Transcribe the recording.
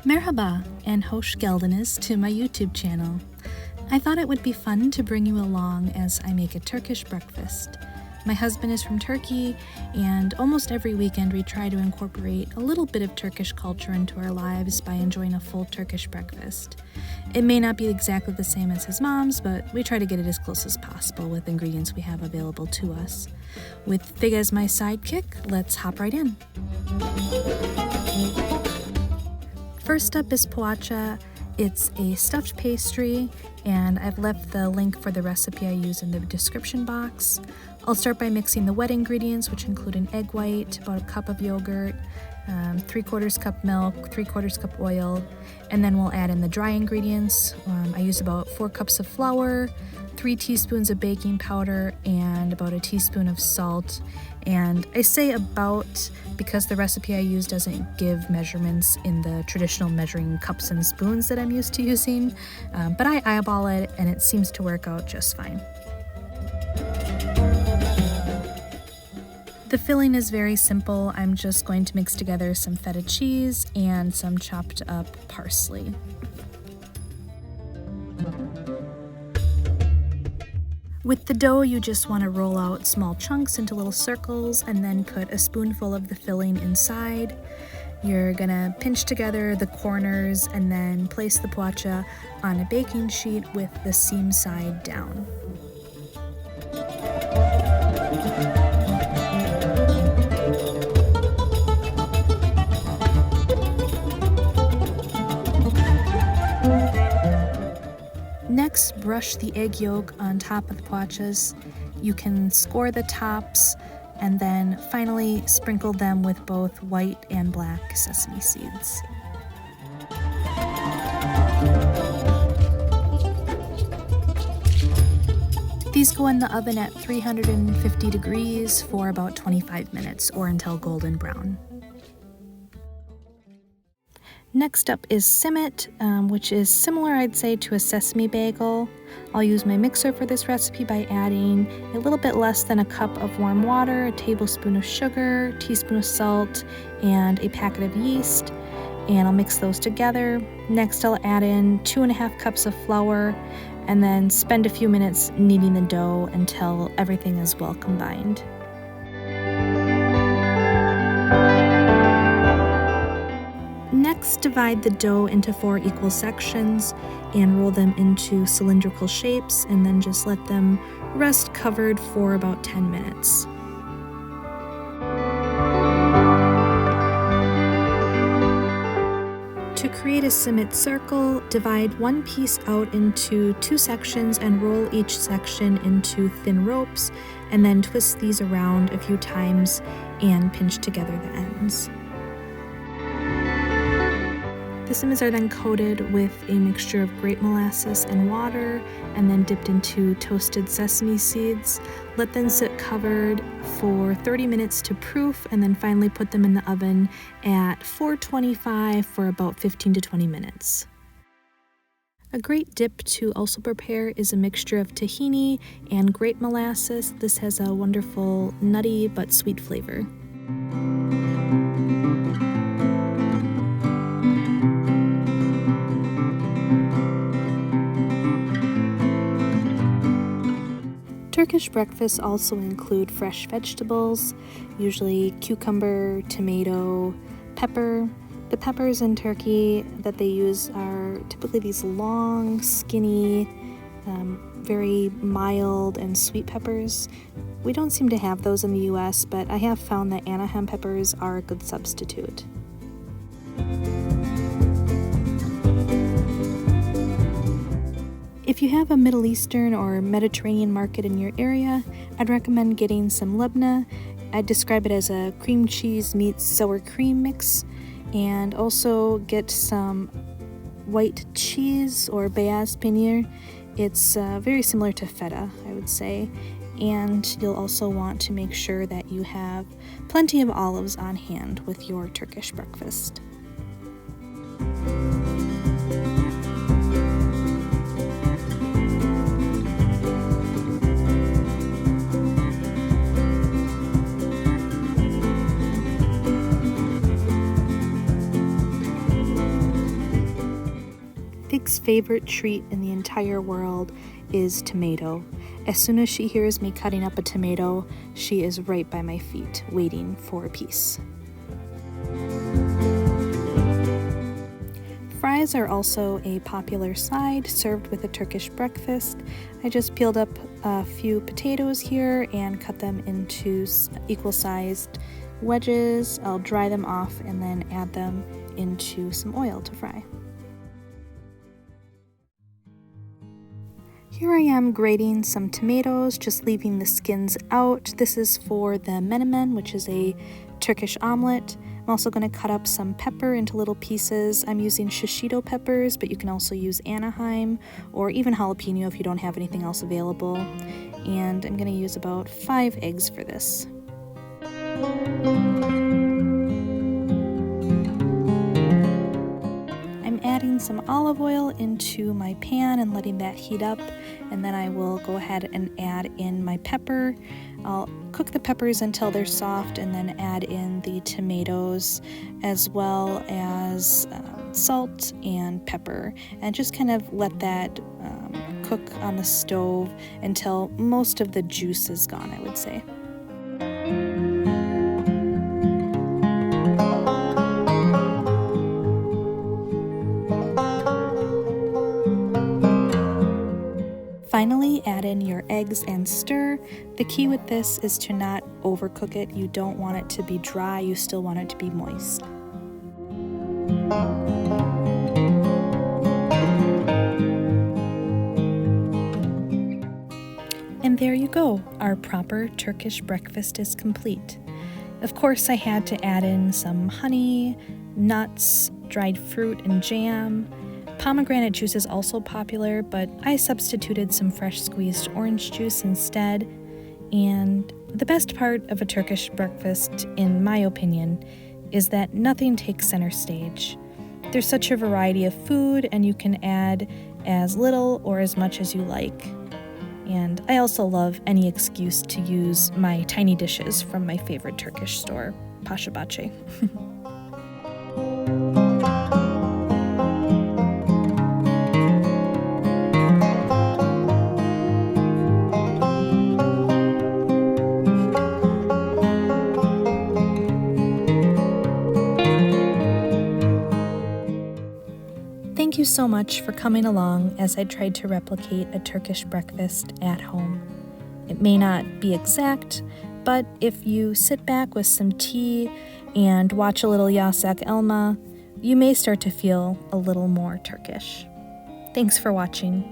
Merhaba and hoş geldiniz to my YouTube channel. I thought it would be fun to bring you along as I make a Turkish breakfast. My husband is from Turkey, and almost every weekend we try to incorporate a little bit of Turkish culture into our lives by enjoying a full Turkish breakfast. It may not be exactly the same as his mom's, but we try to get it as close as possible with ingredients we have available to us. With Fig as my sidekick, let's hop right in. First up is poğaça. It's a stuffed pastry, and I've left the link for the recipe I use in the description box. I'll start by mixing the wet ingredients, which include an egg white, about a cup of yogurt, 3/4 cup milk, 3/4 cup oil, and then we'll add in the dry ingredients. I use about 4 cups of flour, 3 teaspoons of baking powder, and about a teaspoon of salt. And I say about because the recipe I use doesn't give measurements in the traditional measuring cups and spoons that I'm used to using, but I eyeball it and it seems to work out just fine. The filling is very simple. I'm just going to mix together some feta cheese and some chopped up parsley. With the dough, you just want to roll out small chunks into little circles and then put a spoonful of the filling inside. You're gonna pinch together the corners and then place the poğaça on a baking sheet with the seam side down. Next, brush the egg yolk on top of the poğaças. You can score the tops and then finally sprinkle them with both white and black sesame seeds. These go in the oven at 350 degrees for about 25 minutes or until golden brown. Next up is simit, which is similar, I'd say, to a sesame bagel. I'll use my mixer for this recipe by adding a little bit less than a cup of warm water, a tablespoon of sugar, a teaspoon of salt, and a packet of yeast. And I'll mix those together. Next, I'll add in 2.5 cups of flour and then spend a few minutes kneading the dough until everything is well combined. Next, divide the dough into 4 equal sections and roll them into cylindrical shapes, and then just let them rest covered for about 10 minutes. To create a simit circle, divide one piece out into 2 sections and roll each section into thin ropes, and then twist these around a few times and pinch together the ends. The simits are then coated with a mixture of grape molasses and water and then dipped into toasted sesame seeds. Let them sit covered for 30 minutes to proof and then finally put them in the oven at 425 for about 15 to 20 minutes. A great dip to also prepare is a mixture of tahini and grape molasses. This has a wonderful nutty but sweet flavor. Turkish breakfasts also include fresh vegetables, usually cucumber, tomato, pepper. The peppers in Turkey that they use are typically these long, skinny, very mild and sweet peppers. We don't seem to have those in the US, but I have found that Anaheim peppers are a good substitute. If you have a Middle Eastern or Mediterranean market in your area, I'd recommend getting some labneh. I'd describe it as a cream cheese meets sour cream mix, and also get some white cheese or beyaz peynir. It's very similar to feta, I would say, and you'll also want to make sure that you have plenty of olives on hand with your Turkish breakfast. Beck's favorite treat in the entire world is tomato. As soon as she hears me cutting up a tomato, she is right by my feet, waiting for a piece. Fries are also a popular side served with a Turkish breakfast. I just peeled up a few potatoes here and cut them into equal-sized wedges. I'll dry them off and then add them into some oil to fry. Here I am grating some tomatoes, just leaving the skins out. This is for the menemen, which is a Turkish omelet. I'm also going to cut up some pepper into little pieces. I'm using shishito peppers, but you can also use Anaheim or even jalapeno if you don't have anything else available. And I'm going to use about 5 eggs for this. I'm adding some olive oil into my pan and letting that heat up, and then I will go ahead and add in my pepper. I'll cook the peppers until they're soft and then add in the tomatoes as well as salt and pepper, and just kind of let that cook on the stove until most of the juice is gone, I would say. Finally, add in your eggs and stir. The key with this is to not overcook it. You don't want it to be dry, you still want it to be moist. And there you go, our proper Turkish breakfast is complete. Of course, I had to add in some honey, nuts, dried fruit, and jam. Pomegranate juice is also popular, but I substituted some fresh squeezed orange juice instead. And the best part of a Turkish breakfast, in my opinion, is that nothing takes center stage. There's such a variety of food, and you can add as little or as much as you like. And I also love any excuse to use my tiny dishes from my favorite Turkish store, Poğaça. Thank you so much for coming along as I tried to replicate a Turkish breakfast at home. It may not be exact, but if you sit back with some tea and watch a little Yasak Elma, you may start to feel a little more Turkish. Thanks for watching.